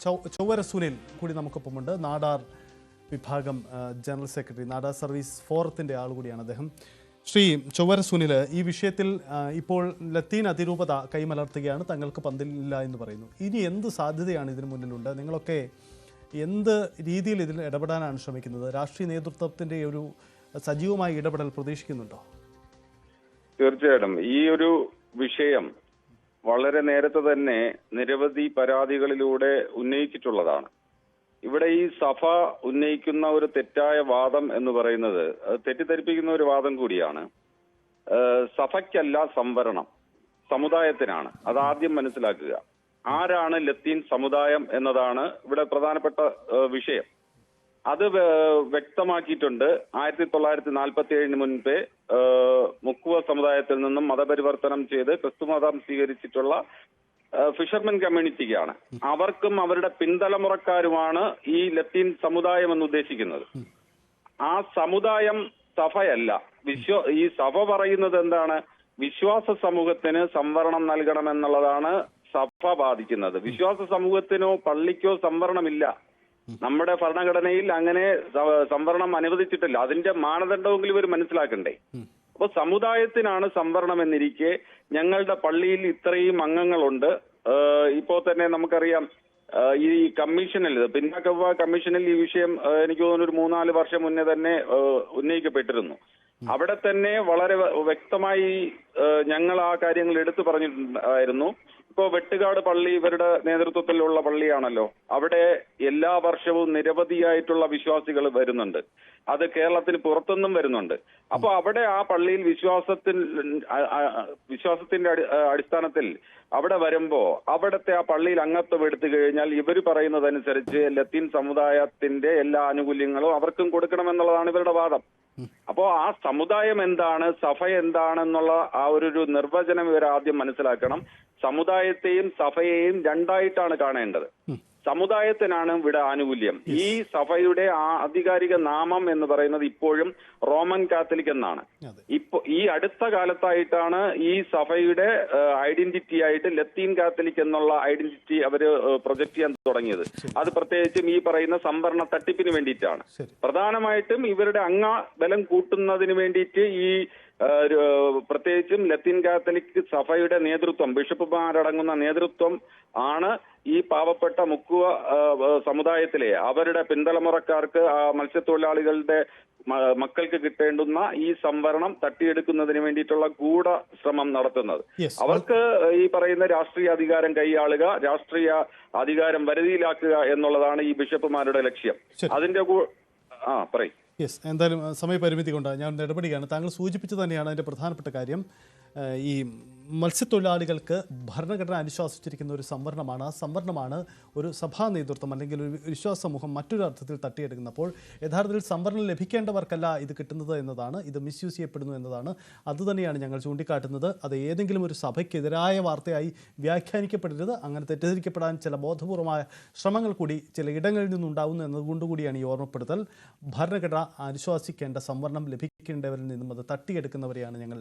ചൊവ്വര സുനിൽ കൂടി നമുക്കൊപ്പമുണ്ട്. നാടാർ വിഭാഗം general secretary, Nadar service ഫോറത്തിൻ്റെ ആൾ കൂടിയാണ് അദ്ദേഹം. ശ്രീ ചൊവ്വര സുനിൽ, ഈ വിഷയത്തിൽ ഇപ്പോൾ ലത്തീൻ അതിരൂപത കൈമലർത്തുകയാണ്, തങ്ങൾക്ക് പന്തില്ല എന്ന് പറയുന്നു. ഇനി എന്ത് സാധ്യതയാണ് ഇതിനു മുന്നിലുണ്ട്? നിങ്ങളൊക്കെ എന്ത് രീതിയിൽ ഇതിൽ ഇടപെടാനാണ് ശ്രമിക്കുന്നത്? രാഷ്ട്രീയ നേതൃത്വത്തിൻ്റെ ഒരു സജീവമായ ഇടപെടൽ പ്രതീക്ഷിക്കുന്നുണ്ടോ? തീർച്ചയായിട്ടും ഈ ഒരു വിഷയം വളരെ നേരത്തെ തന്നെ നിരവധി പരാതികളിലൂടെ ഉന്നയിച്ചിട്ടുള്ളതാണ്. ഇവിടെ ഈ സഭ ഉന്നയിക്കുന്ന ഒരു തെറ്റായ വാദം എന്ന് പറയുന്നത് തെറ്റിദ്ധരിപ്പിക്കുന്ന ഒരു വാദം കൂടിയാണ്. സഭയ്ക്കല്ല സംവരണം, സമുദായത്തിനാണ്. അതാദ്യം മനസ്സിലാക്കുക. ആരാണ് ലത്തീൻ സമുദായം എന്നതാണ് ഇവിടെ പ്രധാനപ്പെട്ട വിഷയം. അത് വ്യക്തമാക്കിയിട്ടുണ്ട്. 1947 മുൻപേ മുക്കുവ സമുദായത്തിൽ നിന്നും മതപരിവർത്തനം ചെയ്ത് ക്രിസ്തുമതം സ്വീകരിച്ചിട്ടുള്ള ഫിഷർമെൻ കമ്മ്യൂണിറ്റിക്കാണ്. അവർക്കും അവരുടെ പിൻതലമുറക്കാരുമാണ് ഈ ലത്തീൻ സമുദായം എന്ന് ഉദ്ദേശിക്കുന്നത്. ആ സമുദായം സഭയല്ല. ഈ സഭ പറയുന്നത് എന്താണ്? വിശ്വാസ സമൂഹത്തിന് സംവരണം നൽകണമെന്നുള്ളതാണ് സഭ ബാധിക്കുന്നത്. വിശ്വാസ സമൂഹത്തിനോ പള്ളിക്കോ സംവരണമില്ല. നമ്മുടെ ഭരണഘടനയിൽ അങ്ങനെ സംവരണം അനുവദിച്ചിട്ടില്ല. അതിന്റെ മാനദണ്ഡമെങ്കിലും ഇവർ മനസ്സിലാക്കണ്ടേ? അപ്പൊ സമുദായത്തിനാണ് സംവരണം എന്നിരിക്കെ ഞങ്ങളുടെ പള്ളിയിൽ ഇത്രയും അംഗങ്ങളുണ്ട്. ഇപ്പോ തന്നെ നമുക്കറിയാം, ഈ കമ്മീഷനിൽ, പിന്നാക്ക കമ്മീഷനിൽ ഈ വിഷയം എനിക്ക് തോന്നുന്നു ഒരു 3-4 വർഷം മുന്നേ തന്നെ ഉന്നയിക്കപ്പെട്ടിരുന്നു. അവിടെ തന്നെ വളരെ വ്യക്തമായി ഞങ്ങൾ ആ കാര്യങ്ങൾ എടുത്തു പറഞ്ഞിട്ടുണ്ടായിരുന്നു. ഇപ്പോ വെട്ടുകാട് പള്ളി ഇവരുടെ നേതൃത്വത്തിലുള്ള പള്ളിയാണല്ലോ. അവിടെ എല്ലാ വർഷവും നിരവധിയായിട്ടുള്ള വിശ്വാസികൾ വരുന്നുണ്ട്. അത് കേരളത്തിന് പുറത്തുനിന്നും വരുന്നുണ്ട്. അപ്പൊ അവിടെ ആ പള്ളിയിൽ വിശ്വാസത്തിന്റെ അടിസ്ഥാനത്തിൽ അവിടെ വരുമ്പോ അവിടുത്തെ ആ പള്ളിയിൽ അംഗത്വം എടുത്തു കഴിഞ്ഞാൽ ഇവർ പറയുന്നതനുസരിച്ച് ലത്തീൻ സമുദായത്തിന്റെ എല്ലാ ആനുകൂല്യങ്ങളും അവർക്കും കൊടുക്കണമെന്നുള്ളതാണ് ഇവരുടെ വാദം. അപ്പോ ആ സമുദായം എന്താണ്, സഭ എന്താണെന്നുള്ള ആ ഒരു നിർവചനം ഇവർ ആദ്യം മനസ്സിലാക്കണം. സമുദായത്തെയും സഭയെയും രണ്ടായിട്ടാണ് കാണേണ്ടത്. സമുദായത്തിനാണ് ഇവിടെ ആനുകൂല്യം. ഈ സഭയുടെ ആധികാരിക നാമം എന്ന് പറയുന്നത് ഇപ്പോഴും റോമൻ കാത്തലിക് എന്നാണ്. ഈ അടുത്ത കാലത്തായിട്ടാണ് ഈ സഭയുടെ ഐഡന്റിറ്റി ആയിട്ട് ലത്തീൻ കാത്തലിക് എന്നുള്ള ഐഡന്റിറ്റി അവര് പ്രൊജക്ട് ചെയ്യാൻ തുടങ്ങിയത്. അത് പ്രത്യേകിച്ചും ഈ പറയുന്ന സംവരണ തട്ടിപ്പിന് വേണ്ടിയിട്ടാണ്. പ്രധാനമായിട്ടും ഇവരുടെ അംഗബലം കൂട്ടുന്നതിന് വേണ്ടിയിട്ട് ഈ പ്രത്യേകിച്ചും ലത്തീൻ കാത്തലിക് സഭയുടെ നേതൃത്വം, ബിഷപ്പുമാരടങ്ങുന്ന നേതൃത്വം ആണ് ഈ പാവപ്പെട്ട മുക്കുവ സമുദായത്തിലെ അവരുടെ പിന്തലമുറക്കാർക്ക്, മത്സ്യത്തൊഴിലാളികളുടെ മക്കൾക്ക് കിട്ടേണ്ടുന്ന ഈ സംവരണം തട്ടിയെടുക്കുന്നതിന് വേണ്ടിയിട്ടുള്ള ഗൂഢ ശ്രമം നടത്തുന്നത്. അവർക്ക് ഈ പറയുന്ന രാഷ്ട്രീയ അധികാരം കൈയാളുക, രാഷ്ട്രീയ അധികാരം വരുതിയിലാക്കുക എന്നുള്ളതാണ് ഈ ബിഷപ്പുമാരുടെ ലക്ഷ്യം. അതിന്റെ പറയും. യെസ്, എന്തായാലും സമയപരിമിതി കൊണ്ട് ഞാൻ ഇടപെടുകയാണ്. താങ്കൾ സൂചിപ്പിച്ചു തന്നെയാണ് അതിൻ്റെ പ്രധാനപ്പെട്ട കാര്യം. ഈ മത്സ്യത്തൊഴിലാളികൾക്ക് ഭരണഘടന അനുശാസിച്ചിരിക്കുന്ന ഒരു സംവരണമാണ്. ആ സംവരണമാണ് ഒരു സഭാ നേതൃത്വം അല്ലെങ്കിൽ ഒരു വിശ്വാസ സമൂഹം മറ്റൊരു അർത്ഥത്തിൽ തട്ടിയെടുക്കുന്നപ്പോൾ യഥാർത്ഥത്തിൽ സംവരണം ലഭിക്കേണ്ടവർക്കല്ല ഇത് കിട്ടുന്നത് എന്നതാണ്, ഇത് മിസ്യൂസ് ചെയ്യപ്പെടുന്നു എന്നതാണ്. അതുതന്നെയാണ് ഞങ്ങൾ ചൂണ്ടിക്കാട്ടുന്നത്. അത് ഏതെങ്കിലും ഒരു സഭയ്ക്കെതിരായ വാർത്തയായി വ്യാഖ്യാനിക്കപ്പെടരുത്. അങ്ങനെ തെറ്റിദ്ധരിക്കപ്പെടാൻ ചില ബോധപൂർവമായ ശ്രമങ്ങൾ കൂടി ചില ഇടങ്ങളിൽ നിന്നുണ്ടാകുന്നു എന്നതുകൊണ്ടുകൂടിയാണ് ഈ ഓർമ്മപ്പെടുത്തൽ. ഭരണഘടന അനുശാസിക്കേണ്ട സംവരണം ലഭിക്കേണ്ടവരിൽ നിന്നും അത് തട്ടിയെടുക്കുന്നവരെയാണ് ഞങ്ങൾ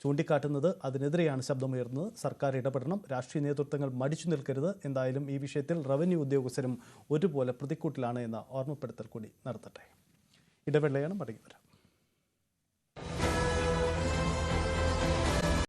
ചൂണ്ടിക്കാട്ടുന്നത്. അതിനെതിരെയാണ് ശബ്ദമുയർന്നത്. സർക്കാർ ഇടപെടണം. രാഷ്ട്രീയ നേതൃത്വങ്ങൾ മടിച്ചു നിൽക്കരുത്. എന്തായാലും ഈ വിഷയത്തിൽ റവന്യൂ ഉദ്യോഗസ്ഥരും ഒരുപോലെ പ്രതിക്കൂട്ടിലാണ് എന്ന ഓർമ്മപ്പെടുത്തൽ കൂടി നടത്തട്ടെ. ഇടവേളയാണ്, മടങ്ങി വരാം.